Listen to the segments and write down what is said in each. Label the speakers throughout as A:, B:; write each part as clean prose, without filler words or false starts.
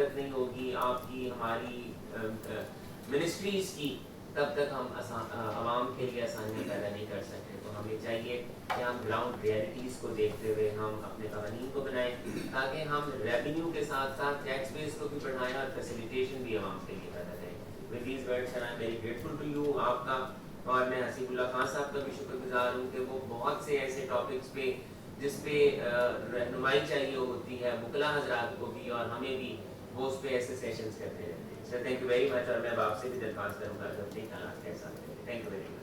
A: مہارت نہیں ہوگی آپ کی ہماری منسٹریز کی، تب تک ہم عوام کے لیے آسانیاں پیدا نہیں کر سکتے. تو ہمیں چاہیے کہ ہم گراؤنڈ ریئلٹیز کو دیکھتے ہوئے ہم اپنے قوانین کو بنائیں تاکہ ہم ریونیو کے ساتھ ساتھ ٹیکس بیس کو بھی بڑھائیں اور فیسیلیٹیشن بھی عوام کے لیے پیدا کریں. With these words I am very grateful to you آپ کا، اور میں حسیب اللہ خان صاحب کا بھی شکر گزار ہوں کہ وہ بہت سے ایسے ٹاپکس پہ جس پہ رہنمائی چاہیے ہوتی ہے وکلا حضرات کو بھی اور ہمیں بھی، وہ اس پہ ایسے سیشنز کرتے رہتے ہیں. Sir thank you very much, اور میں اب آپ سے بھی درخواست کروں گا کہ اپنے خیالات کیسا لگے. Thank you very much.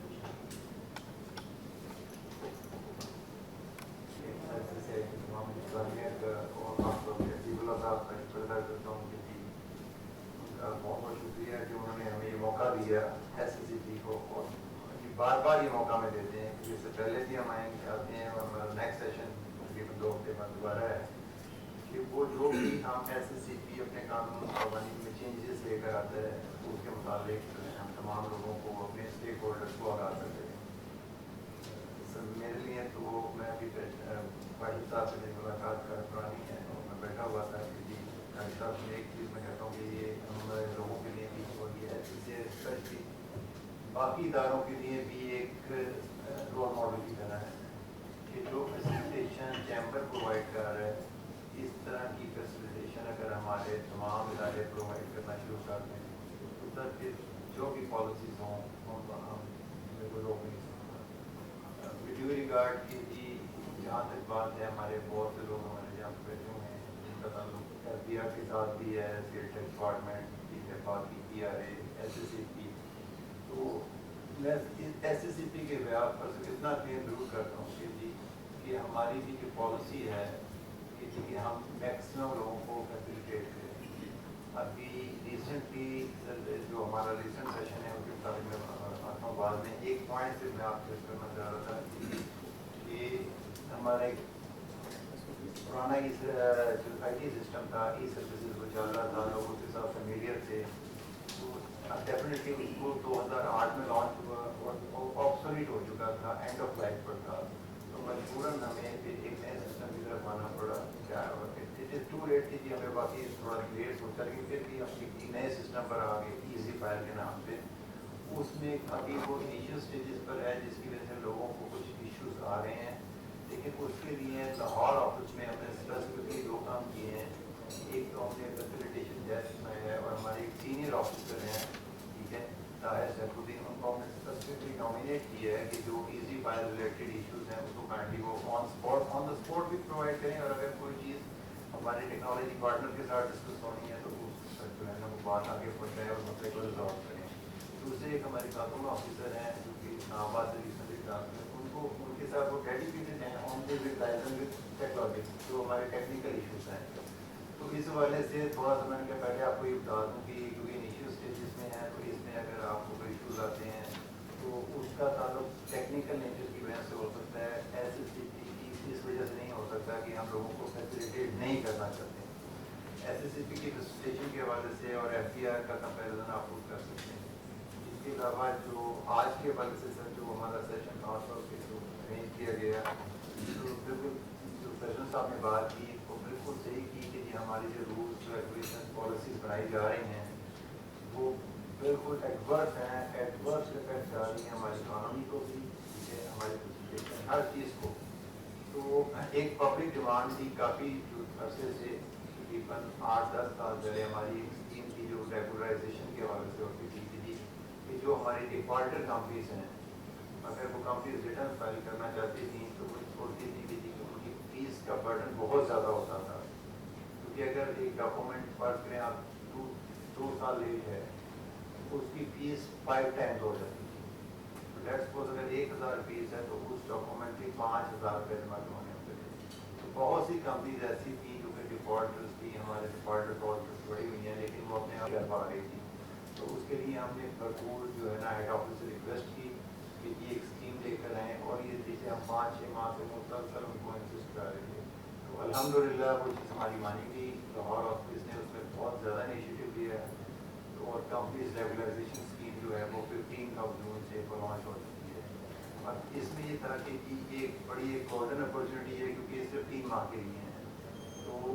B: بہت بہت شکریہ کہ انہوں نے ہمیں یہ موقع دیا ایس ایس سی پی کو، اور بار بار یہ موقع میں دیتے ہیں کہ اس سے پہلے بھی ہم آتے ہیں اور نیکسٹ سیشن تقریباً 2 ہفتے بعد دوبارہ ہے کہ وہ جو بھی ہم ایس ایس سی پی اپنے قانون قوانین میں چینجز لے کر آتا ہے اس کے مطابق ہم تمام لوگوں کو اپنے اسٹیک ہولڈرس کو آگاہ کرتے ہیں. میرے لیے تو میں ابھی واحد صاحب سے ملاقات کرانی ہے اور میں بیٹھا ہوا تھا کہ جی واحد صاحب سے ایک چیز میں کہتا ہوں کہ یہ ہم لوگوں کے لیے بھی اور یہ ایسے اسپیشلی باقی اداروں کے لیے بھی ایک رول ماڈل کی طرح ہے کہ جو فیسیلیٹیشن چیمبر پرووائڈ کر رہا ہے اس طرح کی فیسیلیٹیشن اگر ہمارے تمام ادارے پرووائڈ کرنا شروع کر دیں تو سر پھر جو بھی پالیسیز ہوں ان کو ہم روک نہیں سکتا. ویڈیو ریگارڈ کی جی جہاں تک بات ہے ہمارے بہت سے لوگ ہمارے یہاں پہ بیٹھے ہوئے ہیں جن کا تعلق ایف بی آر کے ساتھ بھی ہے، اسٹیٹ ڈپارٹمنٹ کی باقی P R A S S C P. تو میں ایس ایس سی پی کے بیان پر سے اتنا کلیم ضرور کرتا ہوں کہ جی کہ ہماری بھی جو پالیسی ہے کہ جی کہ ہم میکسیمم لوگوں کو فیسیلیٹیٹ کریں. ابھی ریسنٹلی جو ہمارا ریسنٹ سیشن ہے اس کے مطابق میں آتا ہوں بعد میں ایک پوائنٹ سے میں آپ سے کرنا چاہ رہا تھا کہ ہمارا ایک پرانا جو آئی ٹی سسٹم تھا ای سروسز وہ چل رہا تھا، لوگ اس کے ساتھ فیملیئر تھے. تو ڈیفینیٹلی اس کو 2008 میں لانچ ہوا اور آبسولیٹ ہو چکا تھا، اینڈ آف لائف پر تھا. تو مجبوراً ہمیں پھر ایک نئے سسٹم کی طرف آنا پڑا. کیا اٹ از ٹو لیٹ تھی کہ ہمیں باقی تھوڑا لیٹ ہو کر کے پھر بھی ہم ایک نئے سسٹم پر آ گئے ایزی فائل کے نام پہ. اس میں ابھی وہ انیشیل اسٹیجز پر ہے جس کی وجہ سے لوگوں کو کچھ ایشوز آ رہے ہیں، لیکن اس کے لیے لاہور آفس میں ہم نے اسپیسیفکلی 2 کام کیے ہیں. ایک تو ہم نے فیسیلیٹیشن ڈیسک میں ہے اور ہمارے ایک سینئر آفیسر ہیں ٹھیک ہے طاہر سیف الدین، ان کو ہم نے اسپیسیفکلی نامینیٹ کیا ہے کہ جو ایزی فائل ریلیٹڈ ایشوز ہیں اس کو کائنڈلی وہ آن دا اسپاٹ بھی پرووائڈ کریں، اور اگر کوئی چیز ہمارے ٹیکنالوجی پارٹنر کے ساتھ ڈسکس ہونی ہے تو اس جو ہے نا وہ بات آگے پہنچائے اور مسئلے کو ریزالو کریں. دوسرے ایک ہمارے خاتون آفیسر ہیں جو کہ اسلام آباد سے ریسنٹلی ٹرانسفر، ان کے ساتھ وہ ڈیڈیکیٹڈ ہیں on the with liaison with technology جو ہمارے ٹیکنیکل ایشوز ہیں. تو اس حوالے سے تھوڑا سا میں نے کہا پہلے آپ کو یہ بتا دوں کہ کیونکہ انیشیل اسٹیجز میں ہے تو اس میں اگر آپ کو کوئی ایشوز آتے ہیں تو اس کا تعلق ٹیکنیکل نیچر کی وجہ سے ہو سکتا ہے، ایس ایس سی پی کی اس وجہ سے نہیں ہو سکتا کہ ہم لوگوں کو فیسیلیٹیٹ نہیں کرنا چاہتے. ایس ایس سی پی کی فیسیلیٹیشن کے حوالے سے اور ایف بی آر کا کمپیریزن آپ لوگ کر سکتے ہیں. اس کے علاوہ جو آج کے حوالے سے سر جو ہمارا سیشن خاص طور پہ جو ارینج کیا گیا تو بالکل جو پریزیڈنٹ صاحب نے بات کی وہ بالکل صحیح کی کہ ہماری جو رولس ریگولیشن پالیسیز بنائی جا رہی ہیں وہ بالکل ایڈورس ہیں، ایڈورس افیکٹ آ رہی ہیں ہماری اکانومی کو بھی ٹھیک ہے، ہماری فیسیلیٹیشن ہر چیز کو. تو ایک پبلک ڈیمانڈ تھی کافی جو عرصے سے تقریباً 8-10 سال پہلے ہماری ایک اسکیم تھی جو ریگولرائزیشن کے حوالے سے ہوتی تھی کہ جو ہماری ڈیفالٹر کمپنیز ہیں اگر وہ کمپنیز ریٹرن فائل کرنا چاہتی تھیں تو وہ چھوڑتی تھی کہ ان کی فیس کا برڈن بہت زیادہ ہوتا تھا. کیونکہ اگر ایک ڈاکومنٹ فرض کریں آپ 2 سال لیٹ ہے تو اس کی فیس 5 ٹائمز ہو جاتی تھی. لیٹس سپوز اگر 1000 فیس ہے تو اس ڈاکومنٹ کی 5000 روپئے جمع ہونے ہوتے تھے. تو بہت سی کمپنیز ایسی تھیں جو کہ ڈیفالٹرز تھی، ہمارے ڈیفالٹر پالیسیز بڑی ہوئی ہیں لیکن وہ اپنے آپ کر پا رہی تھی. تو اس کے لیے ہم نے بھرپور جو ہے نا ہیڈ آفس سے ریکویسٹ کی کہ یہ ایک اسکیم لے کر آئیں، اور یہ جسے ہم 5-6 ماہ سے مسلسل ان کو انسسٹ کر رہے تھے. تو الحمدللہ وہ چیز ہماری مانی گئی. لاہور آفس نے اس میں بہت زیادہ انیشیٹو لیا ہے اور کمپنیز ریگولرائزیشن اسکیم جو ہے وہ 15 جون سے لانچ ہو چکی ہے. اور اس میں یہ ترقی کی ایک بڑی ایک گولڈن اپرچونیٹی ہے کیونکہ یہ صرف 3 ماہ کے لیے ہیں. تو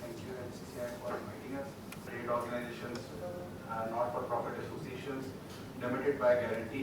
C: Thank you MCCI for inviting us. Trade organizations, not-for-profit associations, limited by guarantee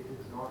B: It is not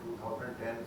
B: 2010